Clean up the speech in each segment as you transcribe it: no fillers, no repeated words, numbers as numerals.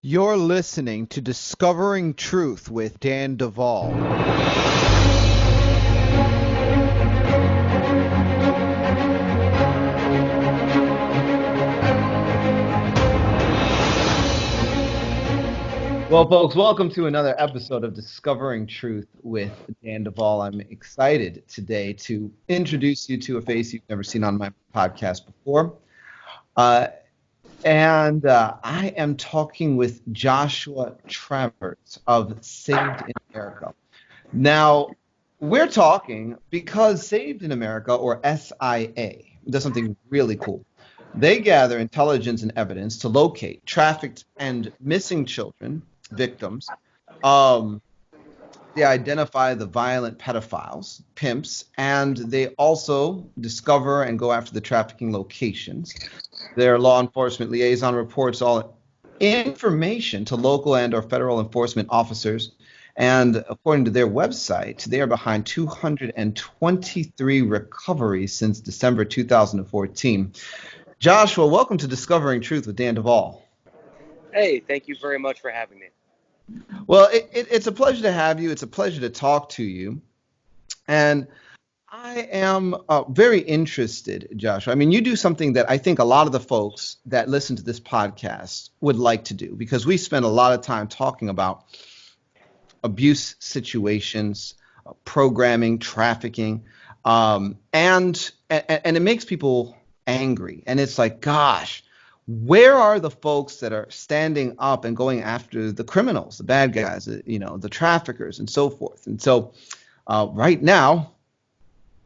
You're listening to Discovering Truth with Dan Duvall. Well, folks, welcome to another episode of Discovering Truth with Dan Duvall. I'm excited today to introduce you to a face you've never seen on my podcast before. I am talking with Joshua Travers of Saved in America. Now, we're talking because Saved in America, or SIA, does something really cool. They gather intelligence and evidence to locate trafficked and missing children, victims. Um, they identify the violent pedophiles, pimps, and they also discover and go after the trafficking locations. Their law enforcement liaison reports all information to local and or federal enforcement officers. And according to their website, they are behind 223 recoveries since December 2014. Joshua, welcome to Discovering Truth with Dan Duvall. Hey, thank you very much for having me. Well, it's a pleasure to have you. It's a pleasure to talk to you. And I am very interested, Joshua. I mean, you do something that I think a lot of the folks that listen to this podcast would like to do because we spend a lot of time talking about abuse situations, programming, trafficking, and it makes people angry. And it's like, gosh, where are the folks that are standing up and going after the criminals, the bad guys, the traffickers, and so forth? And so, right now,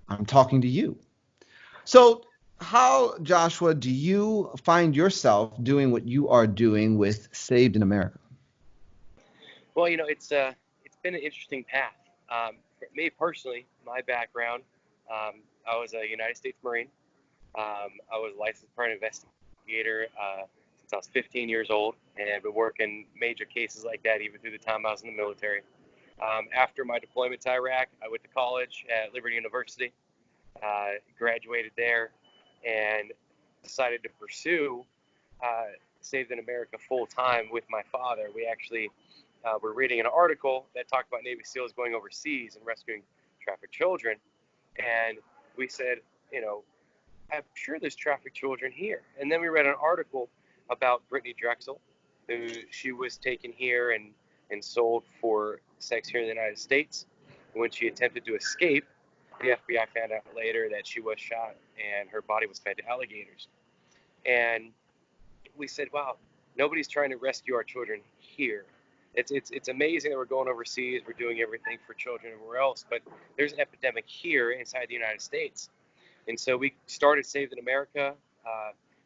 I'm talking to you. So, how, Joshua, do you find yourself doing what you are doing with Saved in America? Well, it's been an interesting path. For me personally, my background, I was a United States Marine. I was a licensed private investigator since I was 15 years old, and I've been working major cases like that even through the time I was in the military. After my deployment to Iraq, I went to college at Liberty University, graduated there, and decided to pursue uh, Saved in America full time with my father. We actually were reading an article that talked about Navy SEALs going overseas and rescuing trafficked children, and we said, you know, I'm sure there's trafficked children here. And then we read an article about Brittany Drexel, who she was taken here and sold for sex here in the United States. When she attempted to escape, the FBI found out later that she was shot and her body was fed to alligators. And we said, wow, nobody's trying to rescue our children here. It's amazing that we're going overseas, we're doing everything for children everywhere else, but there's an epidemic here inside the United States. And so we started Saved in America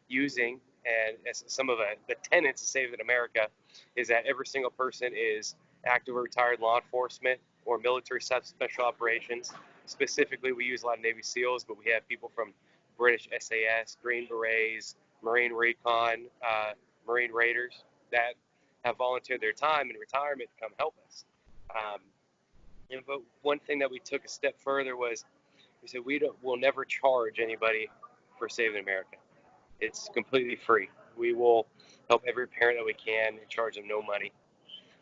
using, and as some of the tenets of Saved in America is that every single person is active or retired law enforcement or military special operations. Specifically, we use a lot of Navy SEALs, but we have people from British SAS, Green Berets, Marine Recon, Marine Raiders that have volunteered their time in retirement to come help us. Um, but one thing that we took a step further was we said we'll never charge anybody for Saving America. It's completely free. We will help every parent that we can and charge them no money.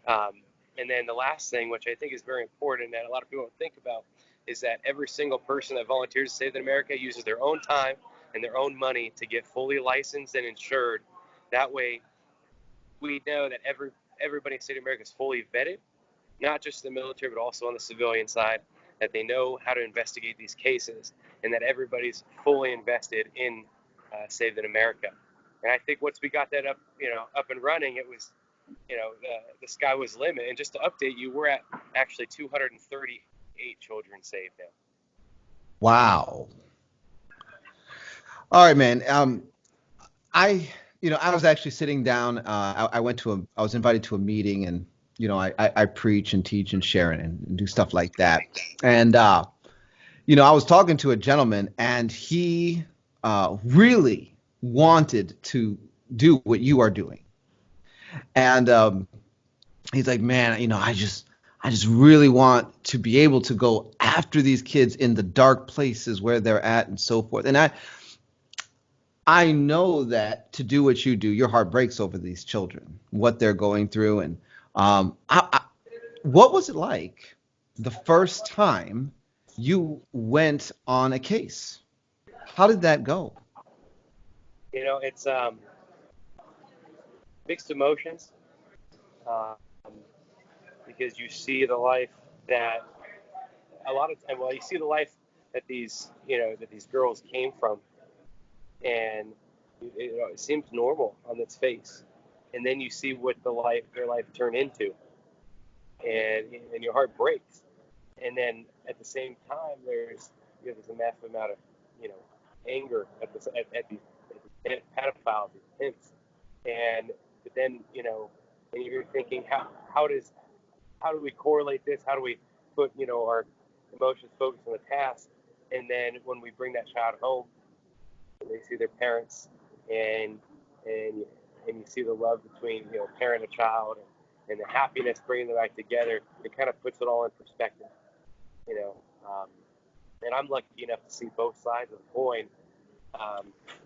Um, and then the last thing, which I think is very important that a lot of people don't think about, is that every single person that volunteers to Save America uses their own time and their own money to get fully licensed and insured. That way, we know that everybody in Save America is fully vetted, not just the military, but also on the civilian side, that they know how to investigate these cases, and that everybody's fully invested in Save America. And I think once we got that up and running, it was, the sky was the limit. And just to update you, we're at actually 238 children saved now. Wow. All right, man. I was actually sitting down. I was invited to a meeting, and I preach and teach and share and do stuff like that. And I was talking to a gentleman, and he really wanted to do what you are doing. And he's like, man, I just really want to be able to go after these kids in the dark places where they're at and so forth. And I know that to do what you do, your heart breaks over these children, what they're going through, and what was it like the first time you went on a case? How did that go? It's mixed emotions, um, because you see the life that a lot of time. Well, you see the life that these girls came from, and it seems normal on its face, and then you see what their life turned into, and your heart breaks. And then at the same time, there's a massive amount of you know anger at these pedophiles, these pimps, and but then and you're thinking how do we correlate this? How do we put our emotions focus on the past, and then when we bring that child home, and they see their parents, and and you, and you see the love between parent and child, and the happiness bringing them back together, it kind of puts it all in perspective, you know. Um, and I'm lucky enough to see both sides of the coin.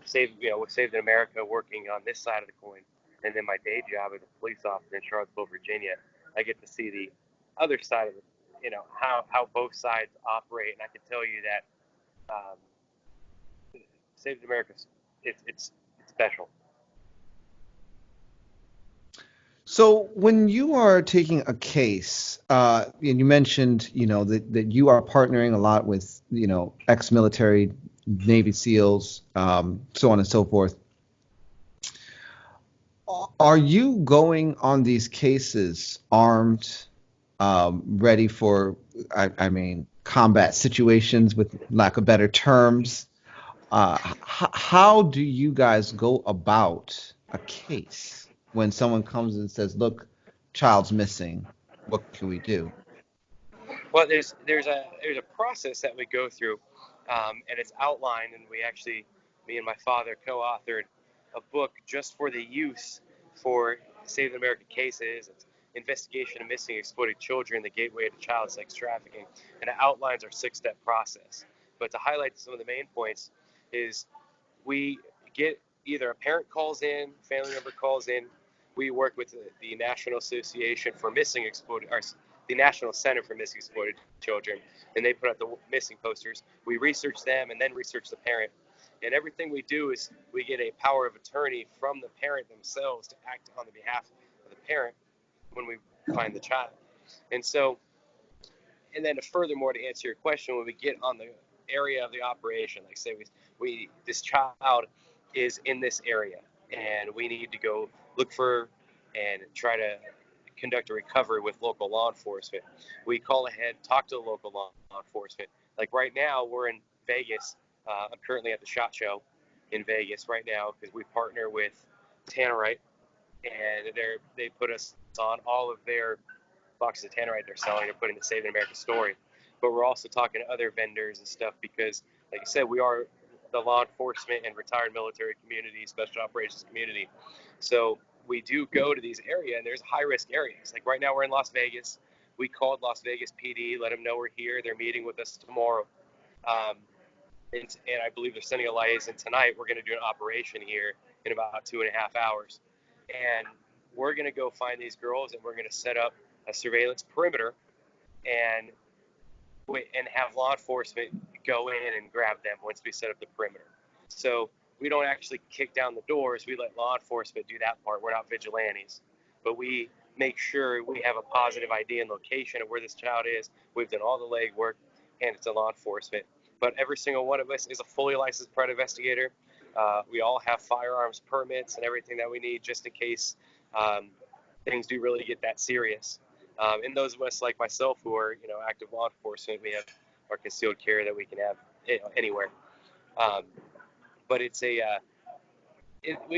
Saved in America, working on this side of the coin, and then my day job as a police officer in Charlottesville, Virginia, I get to see the other side of it. How both sides operate, and I can tell you that Saved in America, it's special. So when you are taking a case, and you mentioned, that you are partnering a lot with, ex-military, Navy SEALs, so on and so forth. Are you going on these cases armed, ready for, I mean, combat situations, with lack of better terms? How do you guys go about a case when someone comes and says, "Look, child's missing. What can we do?" Well, there's a process that we go through, and it's outlined, and me and my father co-authored a book just for the use for Save the American Cases. It's Investigation of Missing Exploited Children, the Gateway to Child Sex Trafficking, and it outlines our six-step process. But to highlight some of the main points is we get either a parent calls in, family member calls in. We work with the National Association for Missing Exploited, or the National Center for Missing Exploited Children, and they put out the missing posters. We research them and then research the parent. And everything we do is we get a power of attorney from the parent themselves to act on the behalf of the parent when we find the child. And so, and then furthermore, to answer your question, when we get on the area of the operation, like say we this child is in this area, and we need to go look for and try to conduct a recovery with local law enforcement. We call ahead, talk to the local law enforcement. Like right now, we're in Vegas. I'm currently at the SHOT Show in Vegas right now because we partner with Tannerite, and they put us on all of their boxes of tannerite they're selling. They're putting the Save in America story. But we're also talking to other vendors and stuff because, like I said, we are the law enforcement and retired military community, special operations community. So we do go to these areas, and there's high risk areas. Like right now, we're in Las Vegas. We called Las Vegas PD, let them know we're here. They're meeting with us tomorrow. Um, and I believe they're sending a liaison tonight. We're going to do an operation here in about 2.5 hours. And we're going to go find these girls, and we're going to set up a surveillance perimeter and have law enforcement go in and grab them once we set up the perimeter. So we don't actually kick down the doors. We let law enforcement do that part. We're not vigilantes, but we make sure we have a positive ID and location of where this child is. We've done all the legwork, and it's a law enforcement. But every single one of us is a fully licensed private investigator. We all have firearms permits and everything that we need just in case things do really get that serious. And those of us like myself who are, active law enforcement, we have our concealed carry that we can have anywhere. Um, but we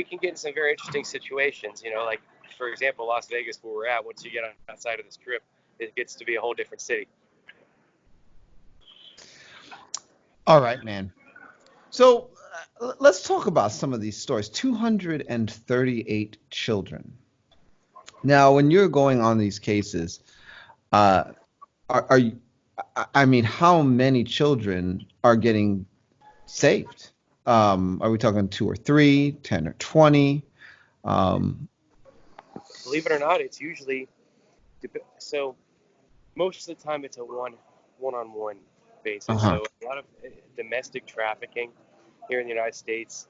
can get in some very interesting situations, like for example, Las Vegas, where we're at. Once you get outside of the Strip, it gets to be a whole different city. All right, man. So let's talk about some of these stories. 238 children. Now, when you're going on these cases, uh, are you? I mean, how many children are getting saved? Are we talking two or three, 10 or 20? Um, Believe it or not, it's usually so. Most of the time, it's a one-on-one basis. uh-huh. So a lot of domestic trafficking here in the United States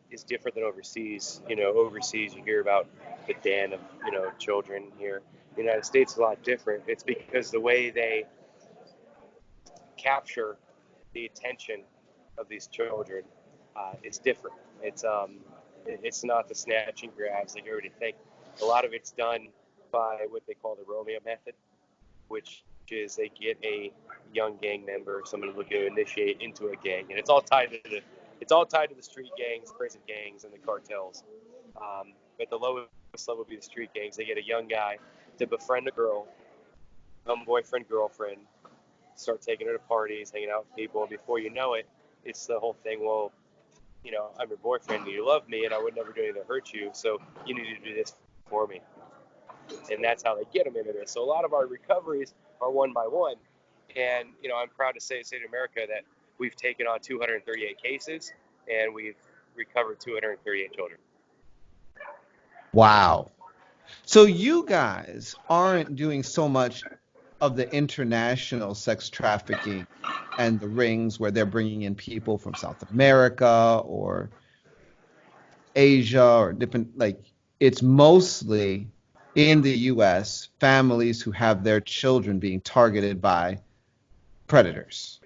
is different than overseas. Overseas you hear about the den of children. Here in the United States, is a lot different. It's because the way they capture the attention of these children is different. It's not the snatch and grabs like everybody think. A lot of it's done by what they call the Romeo method, which is they get a young gang member, somebody looking to initiate into a gang, and it's all tied to the street gangs, prison gangs, and the cartels. But the lowest level would be the street gangs. They get a young guy to befriend a girl, become boyfriend, girlfriend, start taking her to parties, hanging out with people, and before you know it, it's the whole thing. Well, I'm your boyfriend, and you love me, and I would never do anything to hurt you, so you need to do this for me. And that's how they get them into this. So a lot of our recoveries are one by one. And I'm proud to say in the state of America that we've taken on 238 cases and we've recovered 238 children. Wow. So you guys aren't doing so much of the international sex trafficking and the rings where they're bringing in people from South America or Asia or different, like it's mostly in the US, families who have their children being targeted by predators.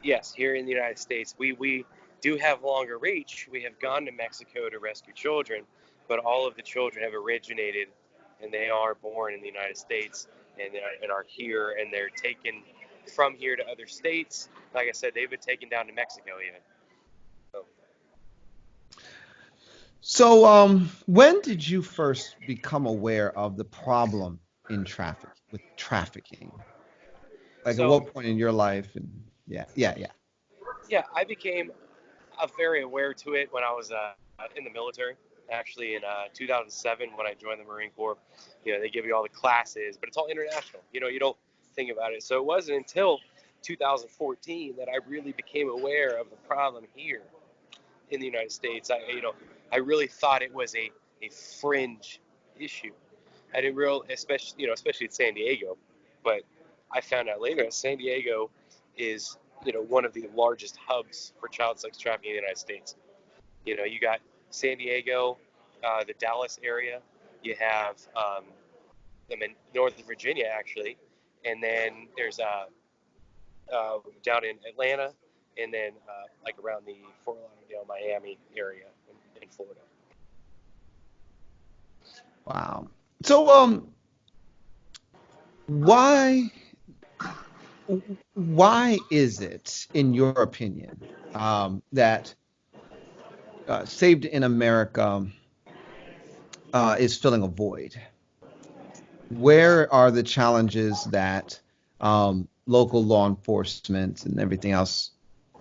Yes, here in the United States, we do have longer reach. We have gone to Mexico to rescue children, but all of the children have originated and they are born in the United States and are here and they're taken from here to other states. Like I said, they've been taken down to Mexico even. So, So, when did you first become aware of the problem in trafficking? Like at so what point in your life? And yeah, yeah, yeah. yeah, I became very aware to it when I was in the military. Actually, in 2007, when I joined the Marine Corps, they give you all the classes, but it's all international. You don't think about it. So it wasn't until 2014 that I really became aware of the problem here in the United States. I really thought it was a fringe issue. I didn't real, especially in San Diego, but I found out later that San Diego is, one of the largest hubs for child sex trafficking in the United States. You got San Diego, the Dallas area. You have them in Northern Virginia actually, and then there's down in Atlanta, and then like around the Fort Lauderdale, Miami area in Florida. Wow. So, why why is it, in your opinion, that Saved in America is filling a void? Where are the challenges that local law enforcement and everything else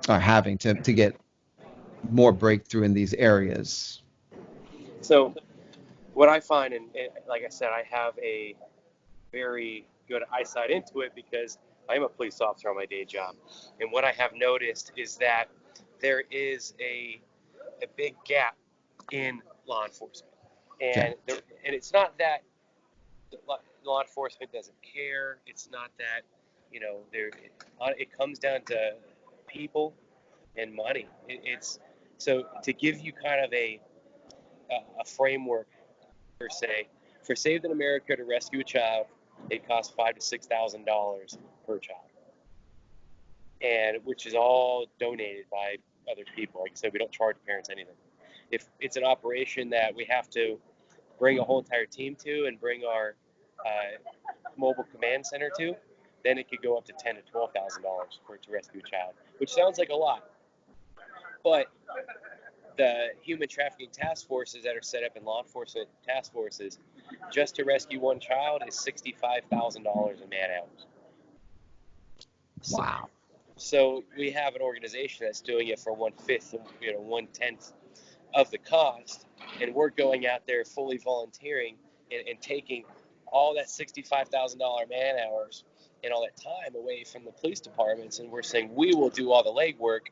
are having to get more breakthrough in these areas? So what I find, and like I said, I have a very good eyesight into it because I am a police officer on my day job. And what I have noticed is that there is a big gap in law enforcement. Okay. And it's not that law enforcement doesn't care. It's not that, it comes down to people and money. It's so to give you kind of a framework per se. For Saved in America to rescue a child, it costs $5,000 to $6,000 per child, and which is all donated by other people. Like I said, we don't charge parents anything. If it's an operation that we have to bring a whole entire team to and bring our mobile command center to, then it could go up to $10,000 to $12,000 for to rescue a child, which sounds like a lot, but the human trafficking task forces that are set up in law enforcement task forces just to rescue one child is $65,000 in man hours. So, Wow. so we have an organization that's doing it for 1/5, 1/10 of the cost, and we're going out there fully volunteering and taking all that $65,000 man hours and all that time away from the police departments, and we're saying we will do all the legwork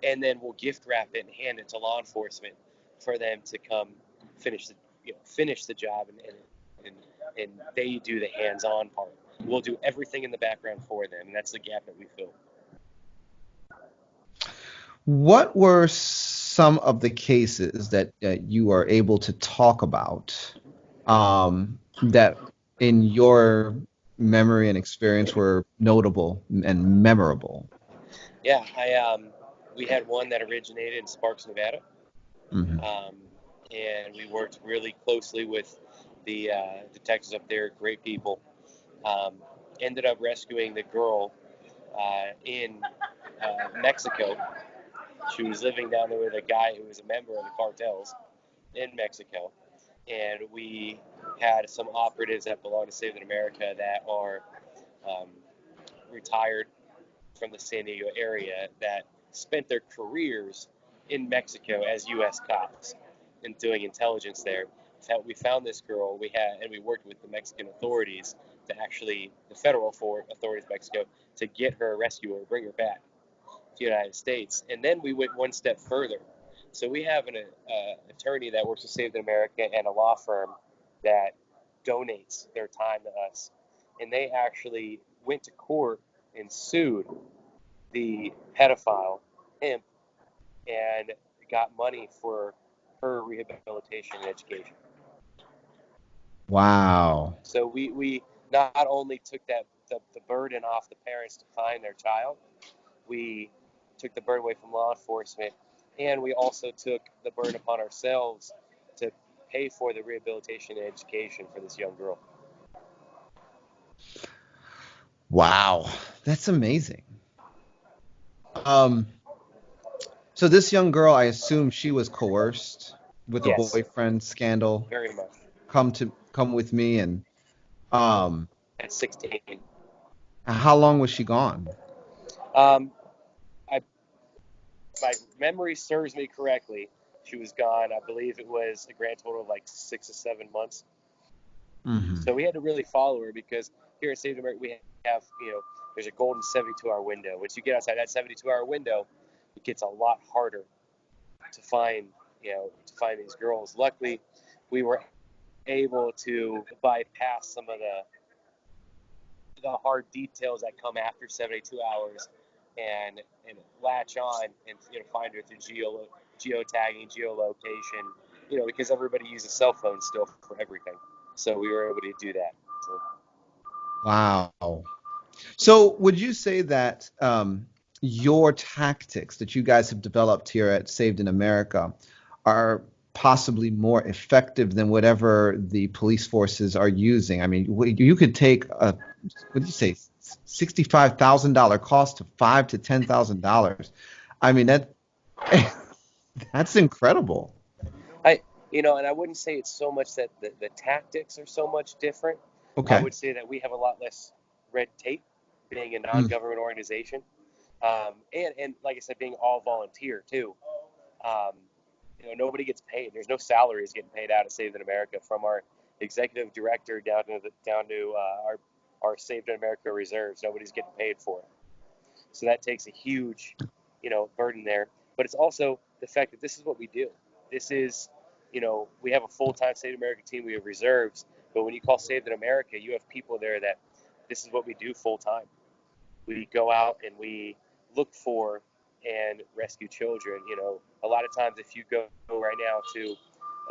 and then we'll gift wrap it and hand it to law enforcement for them to come finish the job, and they do the hands-on part. We'll do everything in the background for them, and that's the gap that we fill. What were some of the cases that you are able to talk about that in your memory and experience were notable and memorable? Yeah, we had one that originated in Sparks, Nevada, Hmm. um, and we worked really closely with the detectives up there, great people. Um, Ended up rescuing the girl in Mexico. She was living down there with a guy who was a member of the cartels in Mexico, and we had some operatives that belong to Save America that are um, retired from the San Diego area that spent their careers in Mexico as U.S. cops and doing intelligence there. We found this girl. We worked with the Mexican authorities to actually the federal authorities of Mexico to get her, rescue her, bring her back to the United States. And then we went one step further. So we have an attorney that works with Save America and a law firm that donates their time to us. And they actually went to court and sued the pedophile, him, and got money for her rehabilitation and education. Wow. So we not only took the burden off the parents to find their child, we took the burden away from law enforcement, and we also took the burden upon ourselves to pay for the rehabilitation and education for this young girl. Wow. That's amazing. Um, so this young girl, I assume she was coerced with a Yes, boyfriend scandal. very much. Come with me, and um, At 16. how long was she gone? Um, I my memory serves me correctly, she was gone. I believe it was a grand total of like 6 or 7 months. Hmm. So we had to really follow her because here at Save America we have, there's a golden 72-hour window. Once you get outside that 72-hour window, it gets a lot harder to find, these girls. Luckily, we were able to bypass some of the hard details that come after 72 hours and latch on and find her through geotagging, geolocation, because everybody uses cell phones still for everything. So we were able to do that. So, Wow. So would you say that your tactics that you guys have developed here at Saved in America are possibly more effective than whatever the police forces are using? I mean, you could take a, what did you say, $65,000 cost to $5,000 to $10,000. I mean, that's incredible. and I wouldn't say it's so much that the tactics are so much different. I Okay. would say that we have a lot less red tape being a Mm. non-government organization. And like I said, being all volunteer too. Um, nobody gets paid. There's no salaries getting paid out of Saved in America, from our executive director down to our Saved in America reserves. Nobody's getting paid for it. So that takes a huge, burden there. But it's also the fact that this is what we do. This is, we have a full-time Saved America team. We have reserves. But when you call Saved in America, you have people there that this is what we do full-time. We go out and we look for and rescue children. A lot of times if you go right now to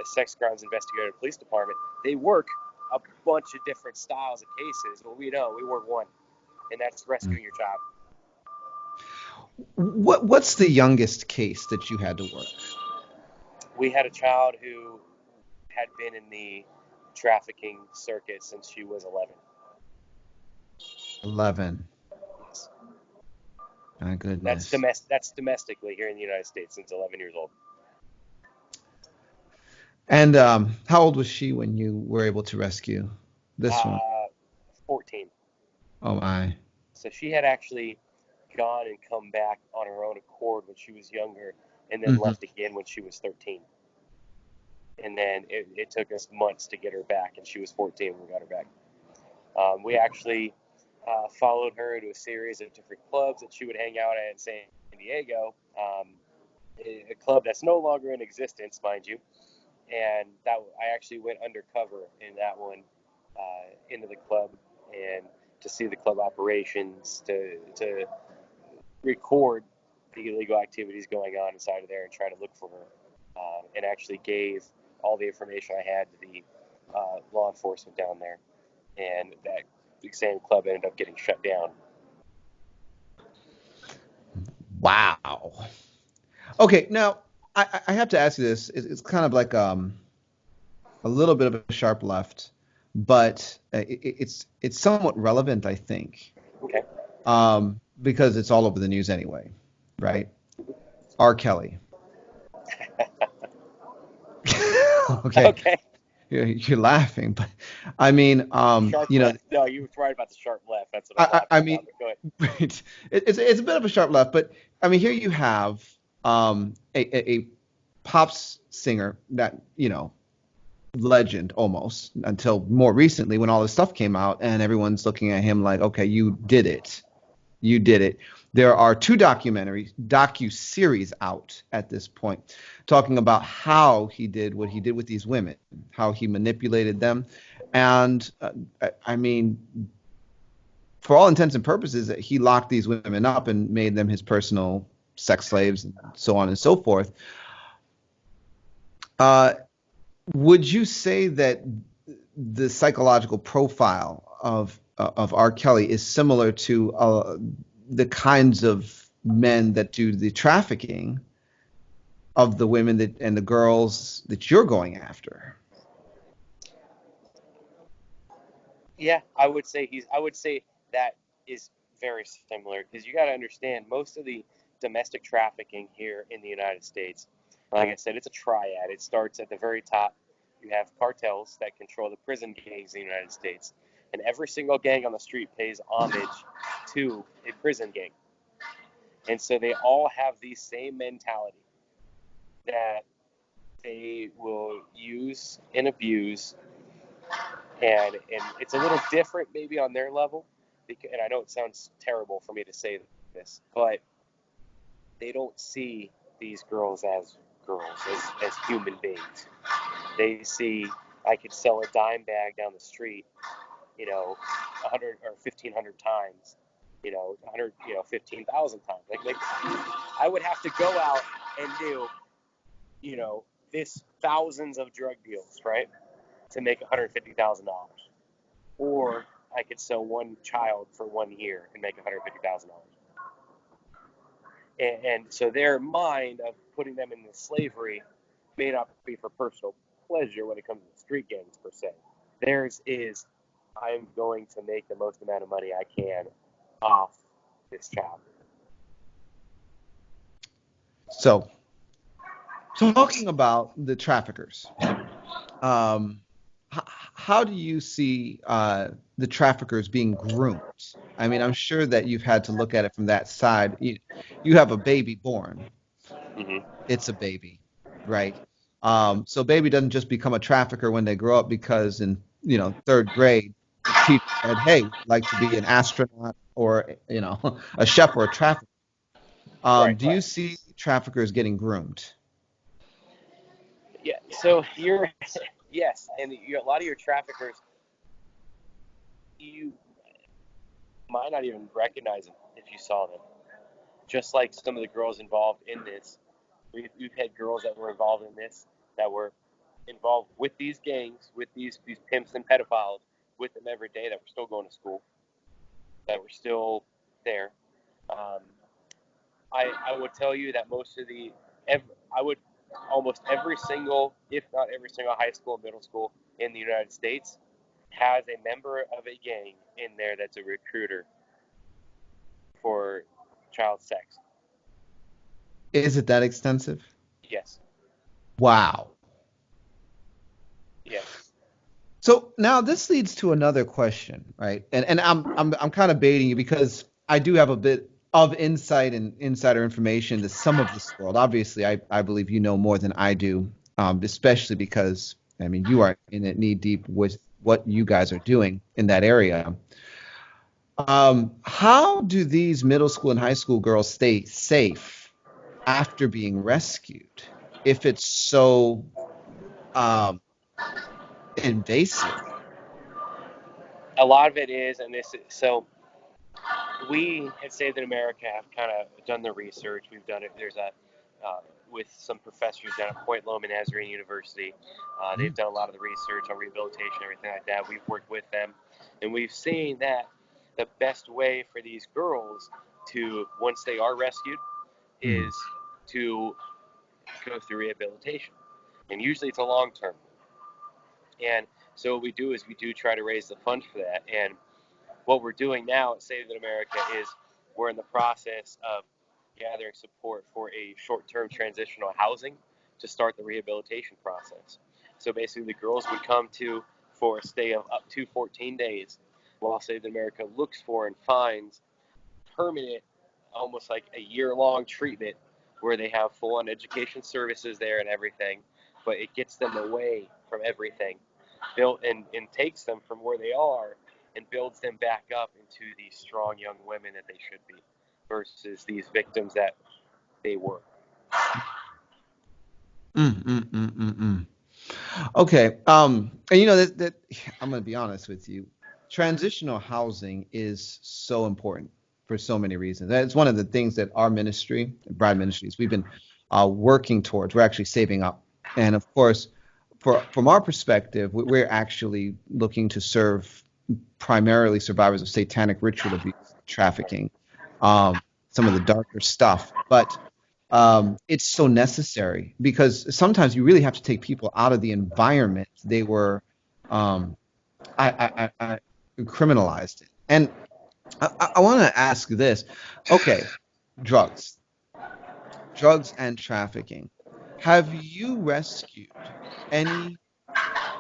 a sex crimes investigator police department, they work a bunch of different styles of cases. Well, we work one, and that's Mm. rescuing your child. What's the youngest case that you had to work? We had a child who had been in the trafficking circuit since she was 11. 11. Yes. My That's goodness. domestically here in the United States since 11 years old. And how old was she when you were able to rescue this one? Uh, 14. Oh my. So she had actually gone and come back on her own accord when she was younger, and then Hmm. left again when she was 13. And then it took us months to get her back, and she was 14 when we got her back. We actually followed her to a series of different clubs that she would hang out at in San Diego. a club that's no longer in existence, mind you. And that I actually went undercover in that one, into the club, and to see the club operations, to record the illegal activities going on inside of there and try to look for her, and actually gave all the information I had to the law enforcement down there, and that same club ended up getting shut down. Wow. Okay, now I have to ask you this. It's kind of like a little bit of a sharp left, but it's somewhat relevant, I think, Okay. because it's all over the news anyway, right? R. Kelly. Okay, Okay. you're laughing, but I mean, Sharp left. No, you were right about the sharp left. That's what I'm I laughing mean, about. But go ahead. right. It's a bit of a sharp left, but I mean, here you have a pop singer that, legend almost until more recently when all this stuff came out and everyone's looking at him like, okay, you did it. You did it. There are two docu-series out at this point talking about how he did what he did with these women, how he manipulated them. And I mean, for all intents and purposes, he locked these women up and made them his personal sex slaves and so on and so forth. Uh, would you say that the psychological profile of R. Kelly is similar to the kinds of men that do the trafficking of the women and the girls that you're going after? Yeah, I would say that is very similar, because you got to understand most of the domestic trafficking here in the United States. Like I said, it's a triad. It starts at the very top. You have cartels that control the prison gangs in the United States, and every single gang on the street pays homage to a prison gang, and so they all have the same mentality that they will use and abuse, and it's a little different maybe on their level, and I know it sounds terrible for me to say this, but they don't see these girls as human beings. They see, I could sell a dime bag down the street, 100 or 1,500 times, 100, 15,000 times. Like I would have to go out and do, this thousands of drug deals, right, to make $150,000. Or I could sell one child for 1 year and make $150,000. And so their mind of putting them into slavery may not be for personal pleasure when it comes to street gangs per se. Theirs is, I'm going to make the most amount of money I can off this child. So, talking about the traffickers, um, how do you see the traffickers being groomed? I mean, I'm sure that you've had to look at it from that side. You have a baby born. Mm-hmm. It's a baby, right? So baby doesn't just become a trafficker when they grow up because in, third grade, the teacher said, hey, would you like to be an astronaut or, a chef or a trafficker? Right. Do you see traffickers getting groomed? Yeah. So you're yes, and a lot of your traffickers, you might not even recognize them if you saw them. Just like some of the girls involved in this, we've had girls that were involved in this, that were involved with these gangs, with these pimps and pedophiles, with them every day, that were still going to school, that were still there. Um, I would tell you that I would almost every single, if not every single high school and middle school in the United States has a member of a gang in there that's a recruiter for child sex. Is it that extensive? Yes. Wow. Yes. So now this leads to another question, right? And I'm kind of baiting you because I do have a bit of insight and insider information to some of this world. Obviously, I believe you know more than I do, especially because I mean you are in it knee deep with what you guys are doing in that area. How do these middle school and high school girls stay safe after being rescued if it's so um, invasive? A lot of it is, and this is, so we at Saved in America have kind of done the research. We've done it. There's a with some professors down at Point Loma Nazarene University. They've done a lot of the research on rehabilitation, everything like that. We've worked with them, and we've seen that the best way for these girls to, once they are rescued, Mm, is to go through rehabilitation, and usually it's a long term. And so what we do is we do try to raise the fund for that. And what we're doing now at Save in America is we're in the process of gathering support for a short-term transitional housing to start the rehabilitation process. So basically, the girls would come to for a stay of up to 14 days, while Save in America looks for and finds permanent, almost like a year-long treatment where they have full-on education services there and everything, but it gets them away from everything, built and takes them from where they are and builds them back up into these strong young women that they should be, versus these victims that they were. mm, mm, mm, mm, mm. Okay. And that I'm going to be honest with you. Transitional housing is so important for so many reasons. That's one of the things that our ministry, Bride Ministries, we've been working towards. We're actually saving up, and of course, from our perspective, we're actually looking to serve primarily survivors of satanic ritual abuse, trafficking, some of the darker stuff. But it's so necessary because sometimes you really have to take people out of the environment they were um, I criminalized. And I want to ask this. Okay, drugs, drugs and trafficking. Have you rescued any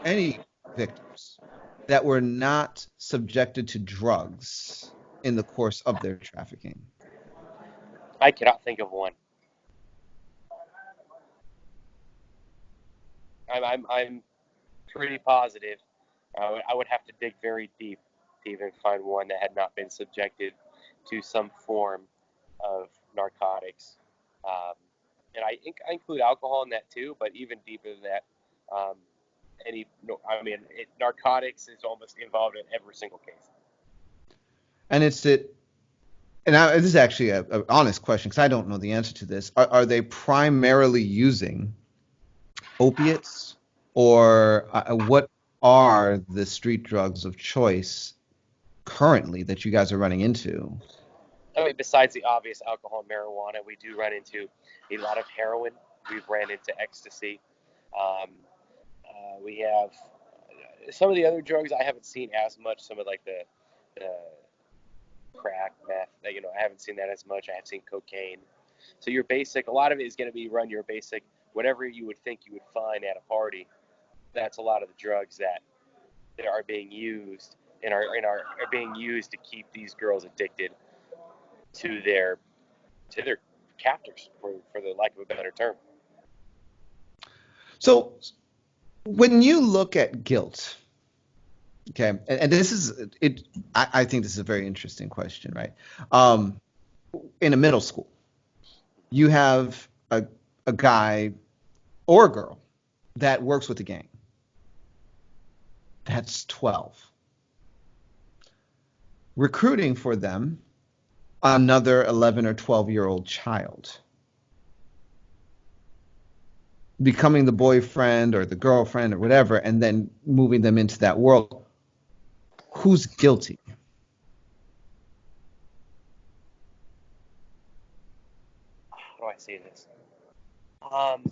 any victims that were not subjected to drugs in the course of their trafficking? I cannot think of one. I'm pretty positive. I would have to dig very deep to even find one that had not been subjected to some form of narcotics. Um, and I think I include alcohol in that too, but even deeper than that, um, any, no, I mean, narcotics is almost involved in every single case. And this is actually a honest question because I don't know the answer to this. Are they primarily using opiates, or what are the street drugs of choice currently that you guys are running into? I mean, besides the obvious alcohol and marijuana, we do run into a lot of heroin. We've ran into ecstasy. Um, we have some of the other drugs I haven't seen as much. Some of like the crack, meth. I haven't seen that as much. I have seen cocaine. So your basic, a lot of it is going to be run your basic, whatever you would think you would find at a party. That's a lot of the drugs that are being used and are being used to keep these girls addicted to their captors, for the lack of a better term. So when you look at guilt, okay, and this is it, I think this is a very interesting question, right? Um, in a middle school, you have a guy or a girl that works with a gang. That's 12. Recruiting for them another 11 or 12-year-old child, becoming the boyfriend or the girlfriend or whatever, and then moving them into that world. Who's guilty? How do I say this? Um,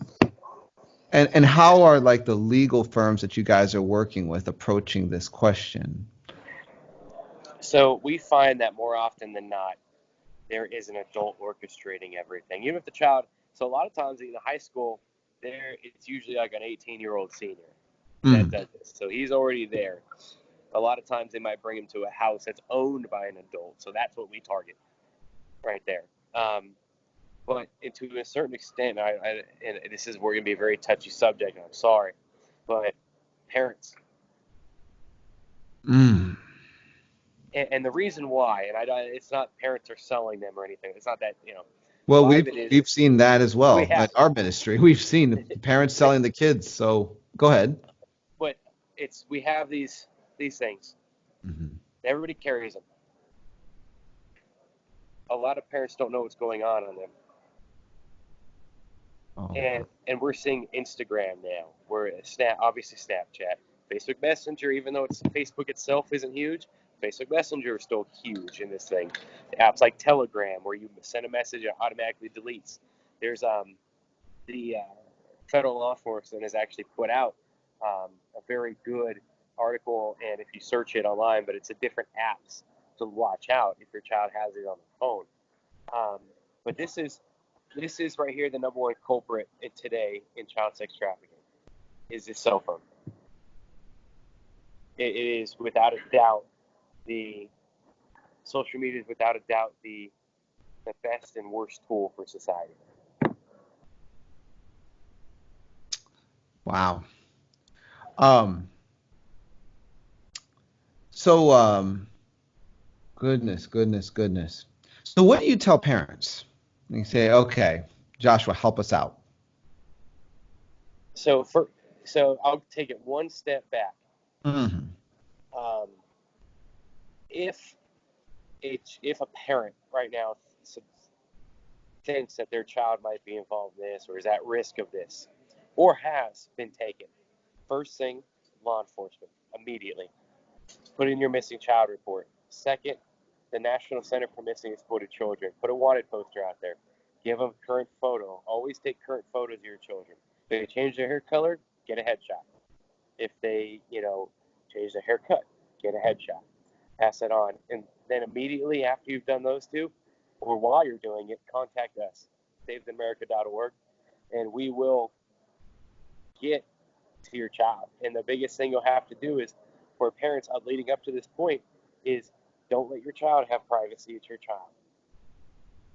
And how are like the legal firms that you guys are working with approaching this question? so we find that more often than not, there is an adult orchestrating everything. Even if the child, so a lot of times in the high school, it's usually like an 18-year-old senior that Mm. does this. So he's already there. A lot of times they might bring him to a house that's owned by an adult. So that's what we target right there. But to a certain extent, and this is we're going to be a very touchy subject, and I'm sorry, but parents. Mm. And the reason why, and it's not parents are selling them or anything. It's not that. Well, lot we've of it is we've seen that as we well have, at our ministry. We've seen the parents selling the kids. So go ahead. but we have these things. Hmm. Everybody carries them. A lot of parents don't know what's going on them, Oh, and we're seeing Instagram now. We're obviously Snapchat, Facebook Messenger. Even though Facebook itself isn't huge, Facebook Messenger is still huge in this thing. Apps like Telegram, where you send a message, it automatically deletes. There's the federal law enforcement has actually put out a very good article, and if you search it online, but it's a different apps to watch out if your child has it on the phone. But this is right here the number one culprit today in child sex trafficking is this cell phone. It is without a doubt the social media is without a doubt the best and worst tool for society. wow. Um, so, goodness, goodness, goodness. So what do you tell parents? You say, okay, Joshua, help us out. So I'll take it one step back. Hmm. Um, if if a parent right now thinks that their child might be involved in this or is at risk of this or has been taken, first thing, law enforcement immediately. Put in your missing child report. Second, the National Center for Missing and Exploited Children. Put a wanted poster out there. Give them a current photo. Always take current photos of your children. If they change their hair color, get a headshot. If they, change their haircut, get a headshot. Pass it on. And then immediately after you've done those two, or while you're doing it, contact us, saveamerica.org, and we will get to your child. And the biggest thing you'll have to do is, for parents leading up to this point, is don't let your child have privacy. It's your child.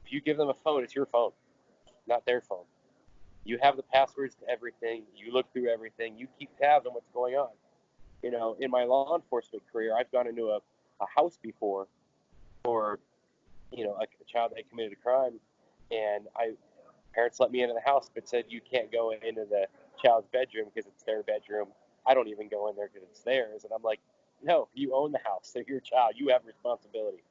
If you give them a phone, it's your phone, not their phone. You have the passwords to everything. You look through everything. You keep tabs on what's going on. In my law enforcement career, I've gone into a house before for, a child that committed a crime, and parents let me into the house, but said you can't go into the child's bedroom because it's their bedroom. I don't even go in there because it's theirs. And I'm like, no, you own the house. They're your child. You have responsibility.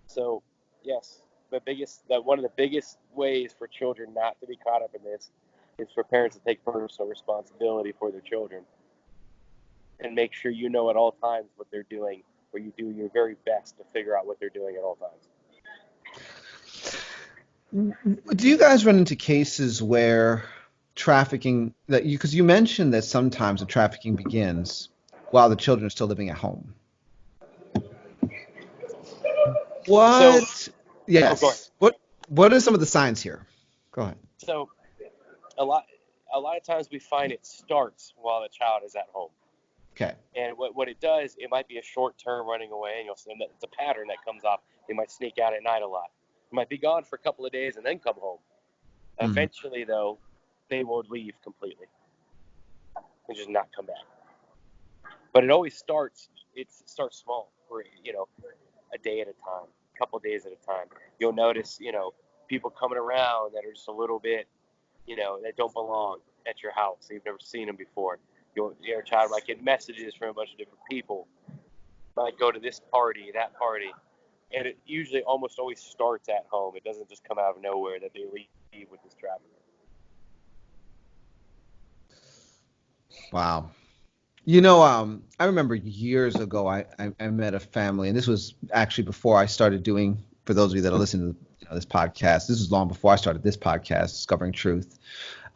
So, yes, one of the biggest ways for children not to be caught up in this is for parents to take personal responsibility for their children and make sure you know at all times what they're doing, or you do your very best to figure out what they're doing at all times. Do you guys run into cases where trafficking that you because you mentioned that sometimes the trafficking begins while the children are still living at home? So, What? go ahead. Yes. What are some of the signs here? Go ahead. So, a lot, a lot of times we find it starts while the child is at home. Okay. And what it does, it might be a short term running away, and it's a pattern that comes off. They might sneak out at night a lot. They might be gone for a couple of days and then come home. Hmm. Eventually, though, they will leave completely and just not come back. But it always starts. It starts small, for a day at a time, a couple of days at a time. You'll notice, people coming around that are just a little bit, that don't belong at your house. You've never seen them before. Your child might get messages from a bunch of different people. Might go to this party, that party, and it usually almost always starts at home. It doesn't just come out of nowhere that they leave with this trafficker. Wow. I remember years ago I met a family, and this was actually before I started doing, for those of you that are listening to this podcast, this was long before I started this podcast, Discovering Truth.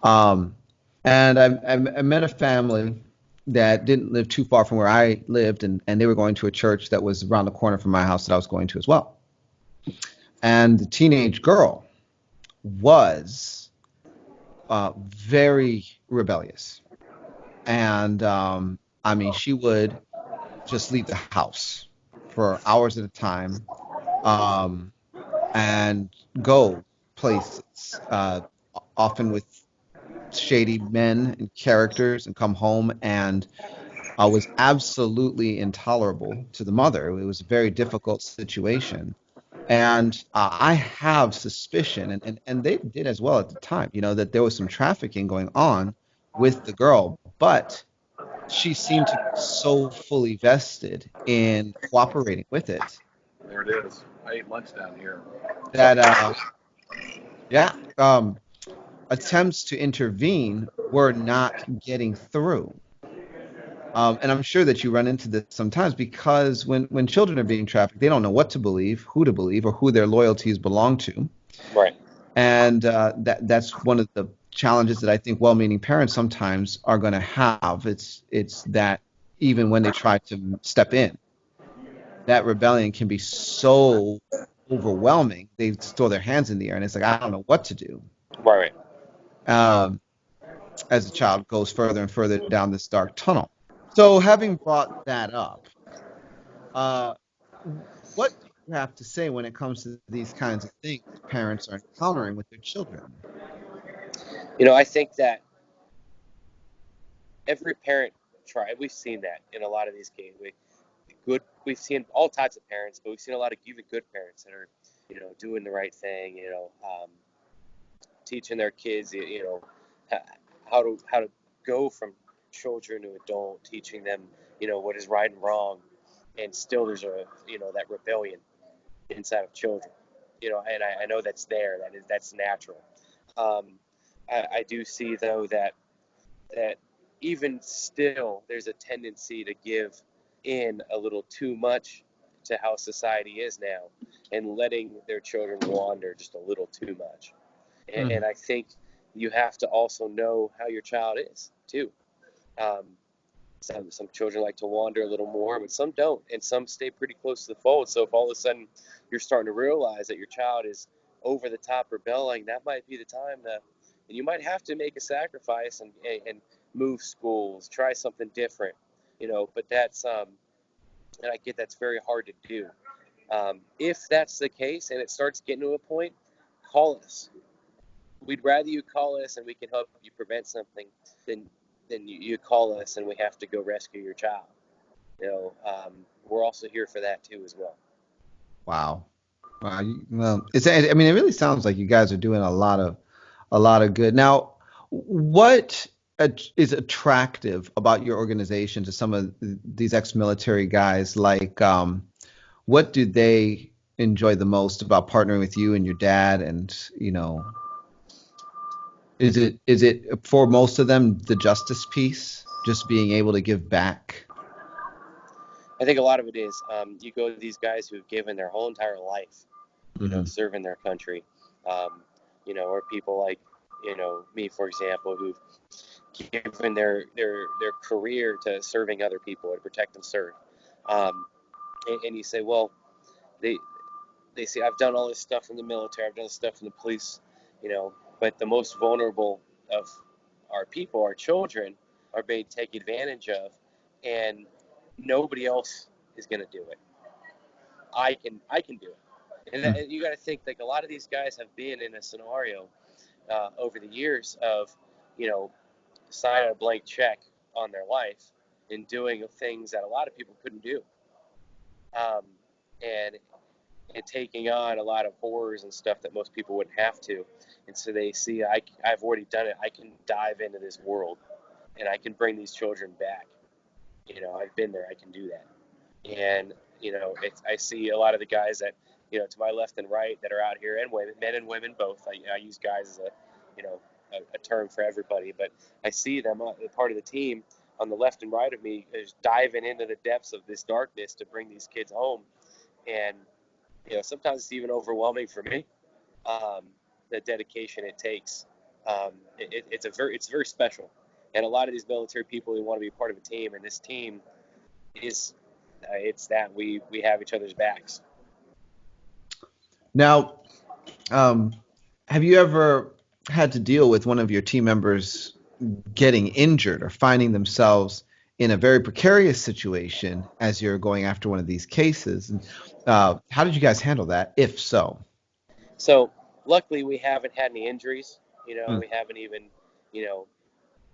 Um, and I met a family that didn't live too far from where I lived, and they were going to a church that was around the corner from my house that I was going to as well. And the teenage girl was very rebellious. And I mean, she would just leave the house for hours at a time, um, and go places, often with shady men and characters, and come home, and was absolutely intolerable to the mother. It was a very difficult situation. And I have suspicion, and they did as well at the time, that there was some trafficking going on with the girl, but she seemed to be so fully vested in cooperating with it There it is. I ate lunch down here. that, yeah, attempts to intervene were not getting through. And I'm sure that you run into this sometimes because when children are being trafficked, they don't know what to believe, or who their loyalties belong to. Right. And that's one of the challenges that I think well-meaning parents sometimes are going to have. It's that even when they try to step in, that rebellion can be so overwhelming. They throw their hands in the air, and it's like, I don't know what to do. Right. Um, as the child goes further and further down this dark tunnel. So, having brought that up, uh, what do you have to say when it comes to these kinds of things parents are encountering with their children? I think that every parent try. We've seen that in a lot of these cases. We've seen all types of parents, but we've seen a lot of even good parents that are, doing the right thing. Teaching their kids, how to go from children to adult, teaching them, what is right and wrong, and still there's that rebellion inside of children. And I know that's there. That's natural. Um, I do see though that even still there's a tendency to give in a little too much to how society is now and letting their children wander just a little too much. And Mm. I think you have to also know how your child is too. Um, some children like to wander a little more, but some don't, and some stay pretty close to the fold. So if all of a sudden you're starting to realize that your child is over the top rebelling, that might be the time and you might have to make a sacrifice and move schools, try something different, But and I get that's very hard to do. If that's the case and it starts getting to a point, call us. We'd rather you call us and we can help you prevent something than you call us and we have to go rescue your child. We're also here for that too as well. Wow. Wow. Well, I mean, it really sounds like you guys are doing a lot of good. Now, what is attractive about your organization to some of these ex-military guys? Like, what do they enjoy the most about partnering with you and your dad? And, is it for most of them the justice piece, just being able to give back? I think a lot of it is you go to these guys who've given their whole entire life, Hmm. serving their country, um, or people like me, for example, who've given their career to serving other people and protect and serve. And you say, well, they they say I've done all this stuff in the military, I've done this stuff in the police, you know, but the most vulnerable of our people, our children, are being taken advantage of, and nobody else is going to do it. I can do it, and you got to think like a lot of these guys have been in a scenario over the years of, you know, signing a blank check on their life and doing things that a lot of people couldn't do, um, and taking on a lot of horrors and stuff that most people wouldn't have to. And so they see I've already done it. I can dive into this world and I can bring these children back. I've been there. I can do that. And I see a lot of the guys that to my left and right that are out here, and women, men and women both. I use guys as a term for everybody, but I see them part of the team on the left and right of me is diving into the depths of this darkness to bring these kids home. And sometimes it's even overwhelming for me. Um, the dedication it takes. It's very special. And a lot of these military people, they want to be part of a team, and this team is it's that we have each other's backs. Now, um, have you ever had to deal with one of your team members getting injured or finding themselves in a very precarious situation as you're going after one of these cases? And how did you guys handle that, if so? So luckily, we haven't had any injuries. Mm. We haven't even, you know,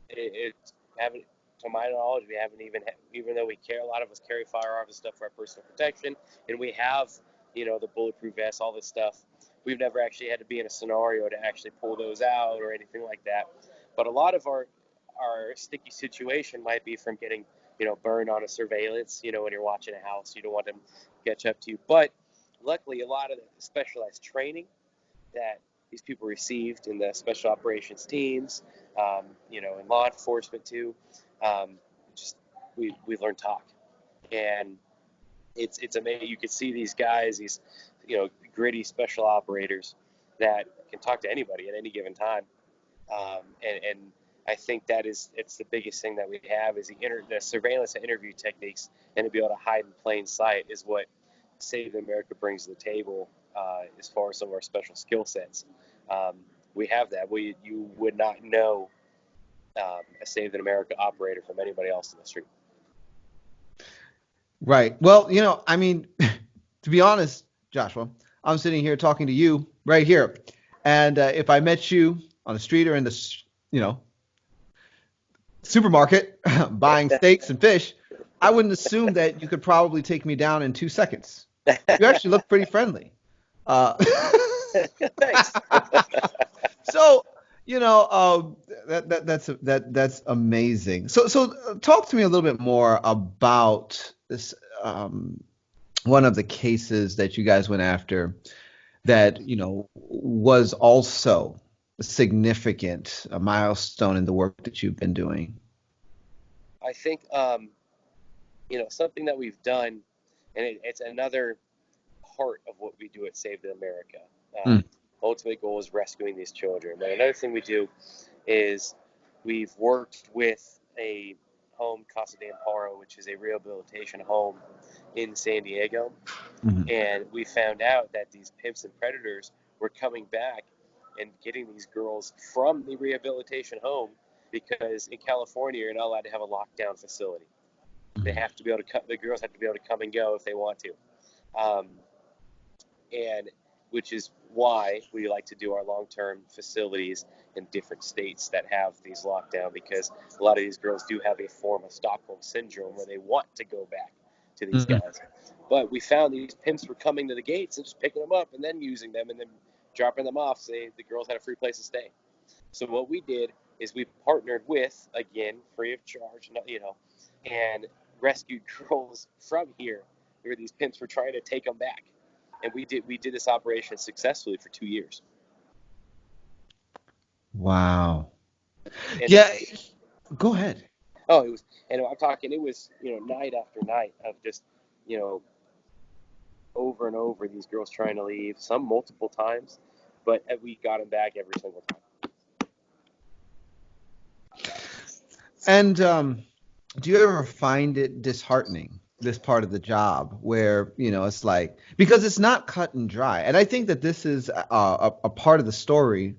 it haven't. To my knowledge, we haven't even, even though we carry a lot of us carry firearms and stuff for our personal protection, and we have the bulletproof vests, all this stuff. We've never actually had to be in a scenario to actually pull those out or anything like that. But a lot of our sticky situation might be from getting, burned on a surveillance, when you're watching a house, you don't want them to catch up to you. But luckily, a lot of the specialized training that these people received in the special operations teams, in law enforcement too, just we learn talk, and it's amazing. You can see these guys, these gritty special operators that can talk to anybody at any given time, and I think it's the biggest thing that we have is the surveillance and interview techniques, and to be able to hide in plain sight is what Save America brings to the table as far as some of our special skill sets. We have that. You would not know a Save America operator from anybody else in the street. Right. Well, I mean, to be honest, Joshua, I'm sitting here talking to you right here. And if I met you on the street or in the, supermarket buying steaks and fish, I wouldn't assume that you could probably take me down in 2 seconds. You actually look pretty friendly. Thanks. So, that's amazing. So talk to me a little bit more about this, one of the cases that you guys went after that, was also a significant milestone in the work that you've been doing. I think, something that we've done, and it's another part of what we do at Save America. Ultimate goal is rescuing these children. But another thing we do is we've worked with a home, Casa de Amparo, which is a rehabilitation home in San Diego. Mm-hmm. And we found out that these pimps and predators were coming back and getting these girls from the rehabilitation home, because in California, you're not allowed to have a lockdown facility. Mm-hmm. They have to be able to the girls have to be able to come and go if they want to. And which is why we like to do our long-term facilities in different states that have these lockdown, because a lot of these girls do have a form of Stockholm syndrome where they want to go back to these guys. But we found these pimps were coming to the gates and just picking them up and then using them and then dropping them off, so the girls had a free place to stay. So what we did is we partnered with, again, free of charge, and rescued girls from here where these pimps were trying to take them back. And we did this operation successfully for 2 years. Wow. And Yeah. Go ahead. Oh, it was, and I'm talking, it was, night after night of just, over and over, these girls trying to leave, some multiple times, but we got them back every single time. And do you ever find it disheartening, this part of the job, where, it's like, because it's not cut and dry. And I think that this is a part of the story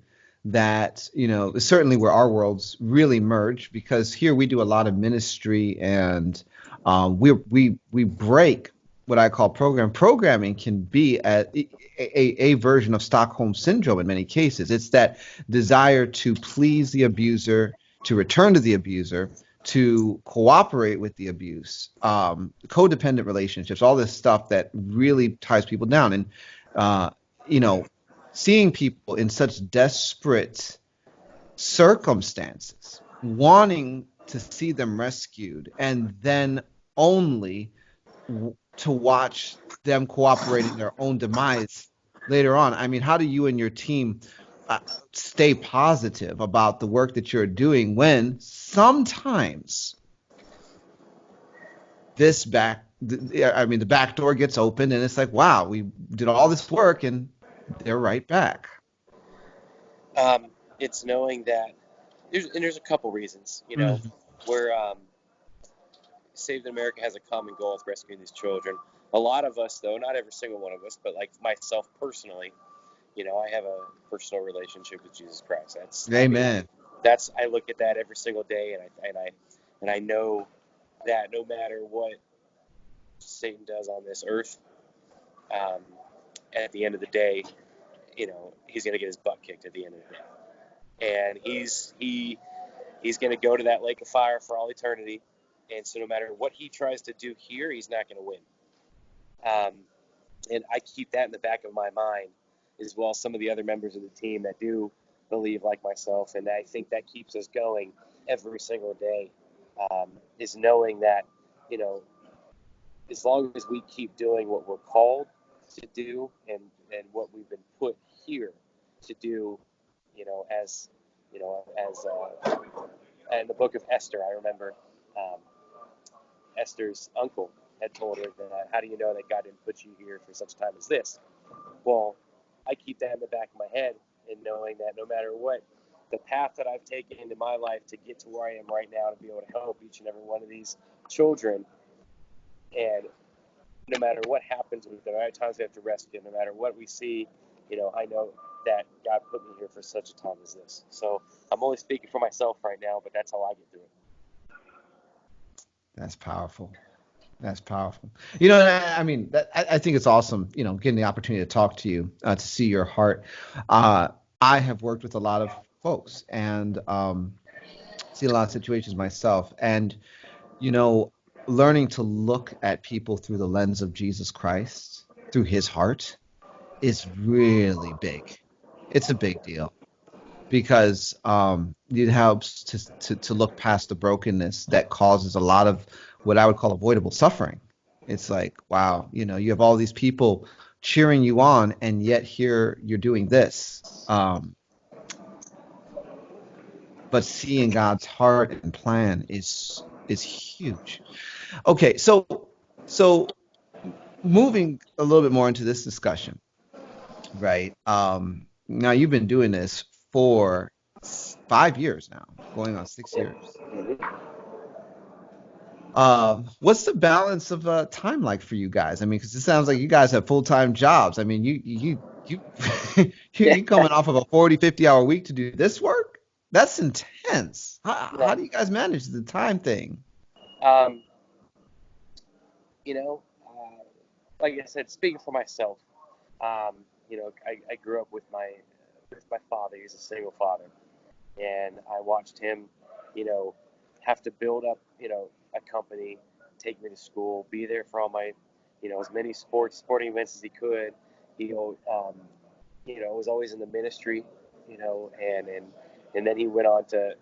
that, is certainly where our worlds really merge, because here we do a lot of ministry, and we break what I call programming can be a version of Stockholm syndrome in many cases. It's that desire to please the abuser, to return to the abuser, to cooperate with the abuse, codependent relationships, all this stuff that really ties people down. And, seeing people in such desperate circumstances, wanting to see them rescued, and then only to watch them cooperate in their own demise later on. I mean, how do you and your team stay positive about the work that you're doing when sometimes the back door gets opened and it's like, wow, we did all this work and they're right back? It's knowing that there's a couple reasons, where Save America has a common goal with rescuing these children. A lot of us, though, not every single one of us, but like myself personally, I have a personal relationship with Jesus Christ. Amen. I look at that every single day, and I know that no matter what Satan does on this earth, at the end of the day, he's gonna get his butt kicked at the end of the day, and he's gonna go to that lake of fire for all eternity. And so no matter what he tries to do here, he's not gonna win. And I keep that in the back of my mind, as well as some of the other members of the team that do believe like myself. And I think that keeps us going every single day, is knowing that, you know, as long as we keep doing what we're called to do, and what we've been put here to do, as in the book of Esther, I remember um, Esther's uncle had told her that, how do you know that God didn't put you here for such a time as this? Well, I keep that in the back of my head, and knowing that no matter what the path that I've taken into my life to get to where I am right now, to be able to help each and every one of these children, and no matter what happens with them, no matter times we have to rescue, no matter what we see, I know that God put me here for such a time as this. So I'm only speaking for myself right now, but that's how I get through it. That's powerful. That's powerful. And I mean, I think it's awesome, getting the opportunity to talk to you, to see your heart. Uh, I have worked with a lot of folks and seen a lot of situations myself. And, you know, learning to look at people through the lens of Jesus Christ, through his heart, is really big. It's a big deal because it helps to look past the brokenness that causes a lot of what I would call avoidable suffering. It's like, wow, you have all these people cheering you on, and yet here you're doing this. But seeing God's heart and plan is huge. Okay, so moving a little bit more into this discussion, right? Now you've been doing this for 5 years now, going on 6 years. What's the balance of time like for you guys? I mean, because it sounds like you guys have full-time jobs. I mean, you Yeah. you coming off of a 40, 50-hour week to do this work? That's intense. Yeah. How do you guys manage the time thing? Um, you know, like I said, speaking for myself, I grew up with my father. He's a single father, and I watched him, you know, have to build up, a company, take me to school, be there for all my, as many sporting events as he could. He, was always in the ministry, and then he went on to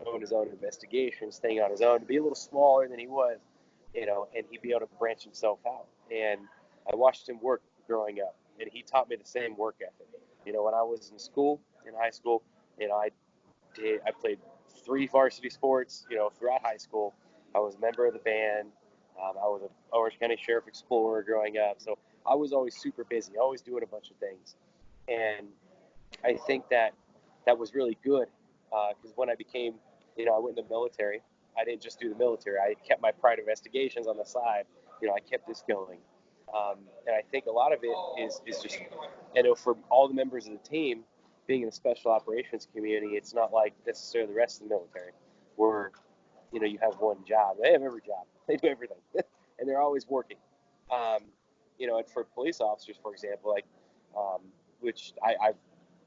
own his own investigations, staying on his own, to be a little smaller than he was, and he'd be able to branch himself out. And I watched him work growing up, and he taught me the same work ethic. When I was in high school, I played 3 varsity sports, throughout high school. I was a member of the band. I was a Orange County Sheriff Explorer growing up, so I was always super busy, always doing a bunch of things. And I think that was really good, because when I became, I went in the military. I didn't just do the military. I kept my private investigations on the side. I kept this going, and I think a lot of it is just, for all the members of the team, being in the special operations community, it's not like necessarily the rest of the military, where you have one job. They have every job. They do everything, and they're always working. Um, and for police officers, for example, like, which I've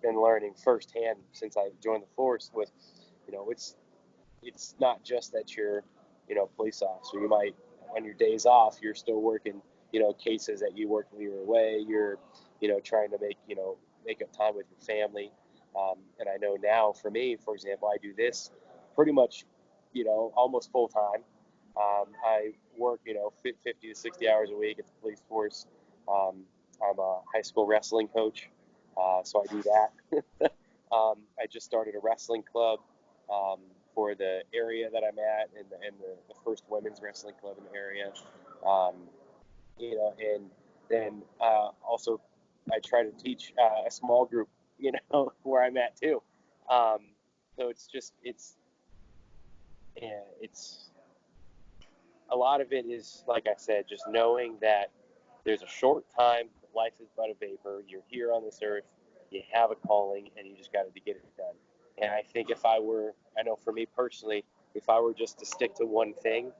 been learning firsthand since I joined the force, with, it's not just that you're, a police officer. You might, on your days off, you're still working, cases that you worked when you were away. You're, trying to make up time with your family. And I know now, for me, for example, I do this pretty much, almost full time. I work, 50 to 60 hours a week at the police force. I'm a high school wrestling coach, so I do that. I just started a wrestling club, for the area that I'm at, and the first women's wrestling club in the area. Um, and then, also I try to teach, a small group, where I'm at too. Um, so it's a lot of it is, like I said, just knowing that there's a short time. Life is but a vapor. You're here on this earth. You have a calling, and you just got to get it done. And I think I know for me personally, if I were just to stick to one thing,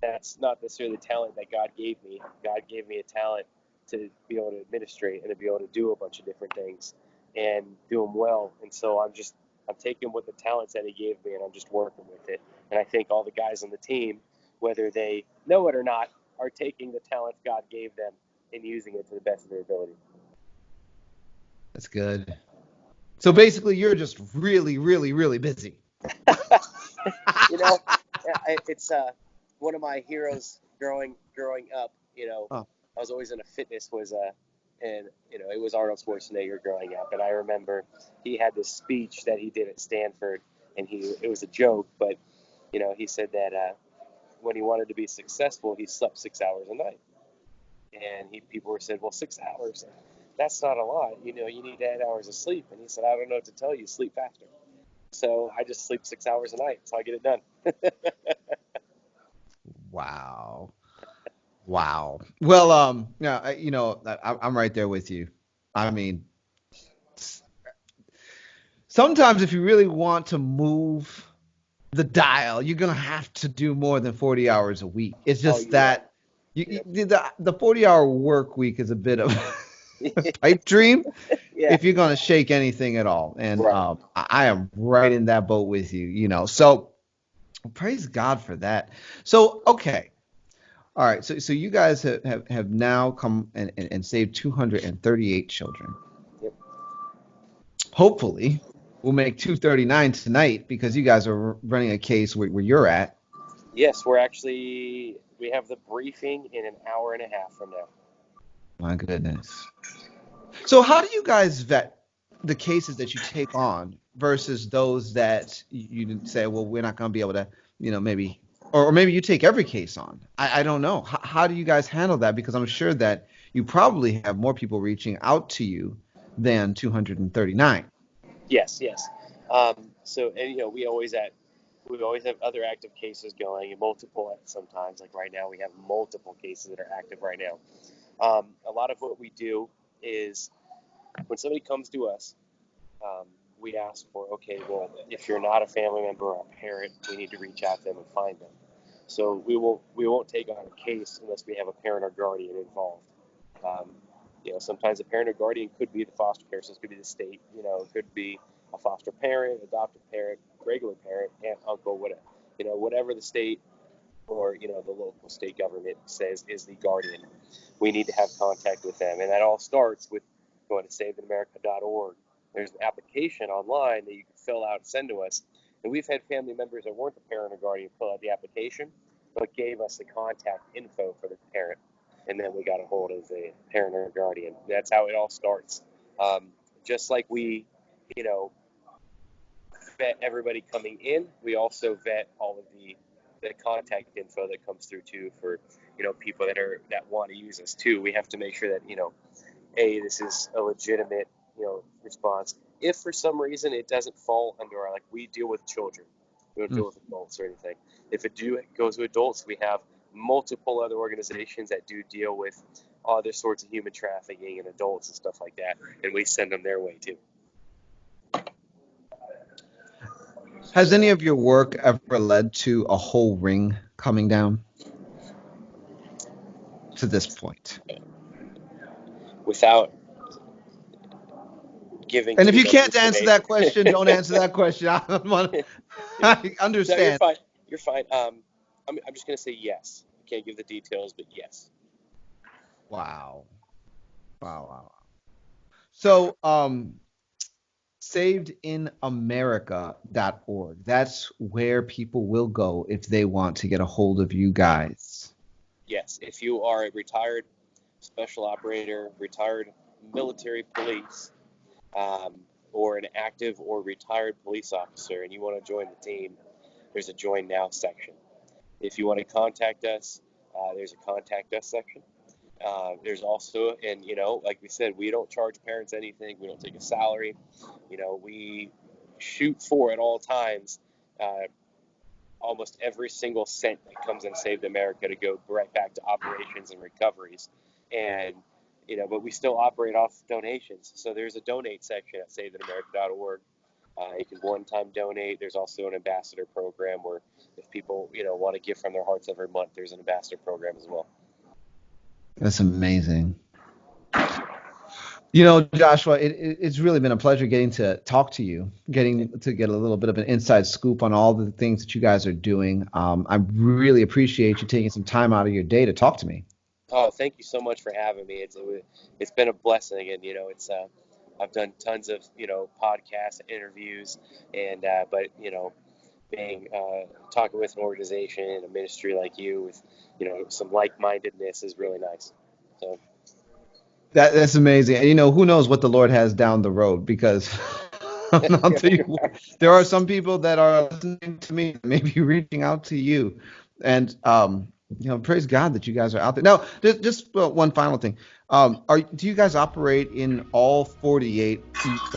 that's not necessarily the talent that God gave me. God gave me a talent to be able to administrate and to be able to do a bunch of different things and do them well. And so I'm taking what the talents that He gave me, and I'm just working with it. And I think all the guys on the team, whether they know it or not, are taking the talents God gave them and using it to the best of their ability. That's good. So basically, you're just really, really, really busy. You know, it's one of my heroes growing up. Oh, I was always into fitness. And it was Arnold Schwarzenegger growing up. And I remember he had this speech that he did at Stanford, and it was a joke, but he said that when he wanted to be successful, he slept 6 hours a night. And people were said, well, 6 hours, that's not a lot. You need 8 hours of sleep. And he said, I don't know what to tell you. Sleep faster. So I just sleep 6 hours a night, so I get it done. wow. Wow. Well, yeah, I'm right there with you. I mean, sometimes if you really want to move the dial, you're gonna have to do more than 40 hours a week. It's Oh, just you are. that the 40-hour work week is a bit of a pipe dream Yeah. if you're gonna shake anything at all. And Right. I am right in that boat with you. So praise God for that. So okay. All right, so you guys have now come and saved 238 children. Yep. Hopefully, we'll make 239 tonight because you guys are running a case where you're at. Yes, we have the briefing in an hour and a half from now. My goodness. So how do you guys vet the cases that you take on versus those that you say, well, we're not going to be able to, maybe, or maybe you take every case on? I don't know. How do you guys handle that? Because I'm sure that you probably have more people reaching out to you than 239. Yes, yes. So, and we always have other active cases going, and multiple sometimes. Like right now, we have multiple cases that are active right now. A lot of what we do is when somebody comes to us, we ask for, okay, well, if you're not a family member or a parent, we need to reach out to them and find them. So we won't take on a case unless we have a parent or guardian involved. Um, sometimes a parent or guardian could be the foster care system, could be the state. It could be a foster parent, adoptive parent, regular parent, aunt, uncle, whatever. Whatever the state or the local state government says is the guardian. We need to have contact with them, and that all starts with going to SavedInAmerica.org. There's an application online that you can fill out and send to us. And we've had family members that weren't the parent or guardian fill out the application, but gave us the contact info for the parent. And then we got a hold of the parent or guardian. That's how it all starts. Just like we, vet everybody coming in, we also vet all of the contact info that comes through too for, people that want to use us too. We have to make sure that, this is a legitimate, response. If for some reason it doesn't fall under our, like, we deal with children, we don't deal with adults or anything. If it goes to adults, we have multiple other organizations that do deal with other sorts of human trafficking and adults and stuff like that, and we send them their way too. Has any of your work ever led to a whole ring coming down to this point? Without giving. And if you can't answer that question, don't answer that question. I understand. No, you're fine. You're fine. I'm just gonna say yes. I can't give the details, but yes. Wow. So, SavedInAmerica.org. That's where people will go if they want to get a hold of you guys. Yes, if you are a retired special operator, retired military police, or an active or retired police officer, and you want to join the team, there's a Join Now section. If you want to contact us, there's a Contact Us section. There's also, and like we said, we don't charge parents anything. We don't take a salary. We shoot for at all times almost every single cent that comes in Saved America to go right back to operations and recoveries. And but we still operate off donations. So there's a donate section at SavedInAmerica.org. You can one-time donate. There's also an ambassador program where if people want to give from their hearts every month, there's an ambassador program as well. That's amazing. Joshua, it's really been a pleasure getting to talk to you, getting to get a little bit of an inside scoop on all the things that you guys are doing. I really appreciate you taking some time out of your day to talk to me. Oh, thank you so much for having me. It's been a blessing, and I've done tons of podcast interviews, and but being talking with an organization and a ministry like you with some like-mindedness is really nice. So That's amazing. And who knows what the Lord has down the road because I'll tell you what, there are some people that are listening to me, maybe reaching out to you. And praise God that you guys are out there. Now, just one final thing. Do you guys operate in all 48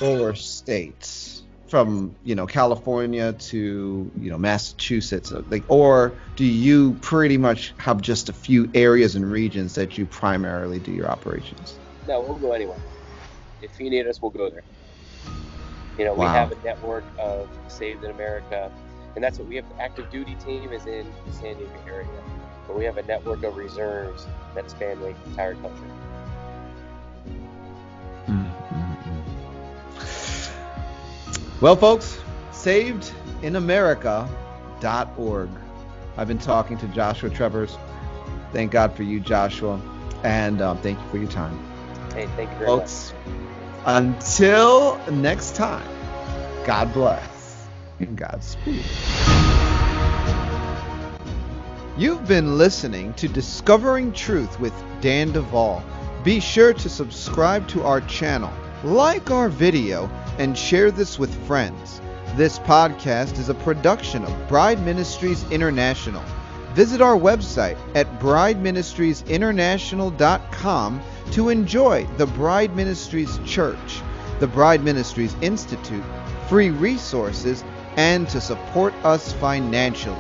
lower states from, California to, Massachusetts? Or do you pretty much have just a few areas and regions that you primarily do your operations? no, we'll go anywhere. If you need us, we'll go there. We Wow. have a network of Saved in America, and that's what we have. The active duty team is in the San Diego area, but we have a network of reserves that span the entire country. Well, folks, savedinamerica.org. I've been talking to Joshua Travers. Thank God for you, Joshua, and thank you for your time. Hey, thank you very folks, until next time, God bless and Godspeed. You've been listening to Discovering Truth with Dan Duvall. Be sure to subscribe to our channel, like our video, and share this with friends. This podcast is a production of Bride Ministries International. Visit our website at brideministriesinternational.com to enjoy the Bride Ministries Church, the Bride Ministries Institute, free resources, and to support us financially.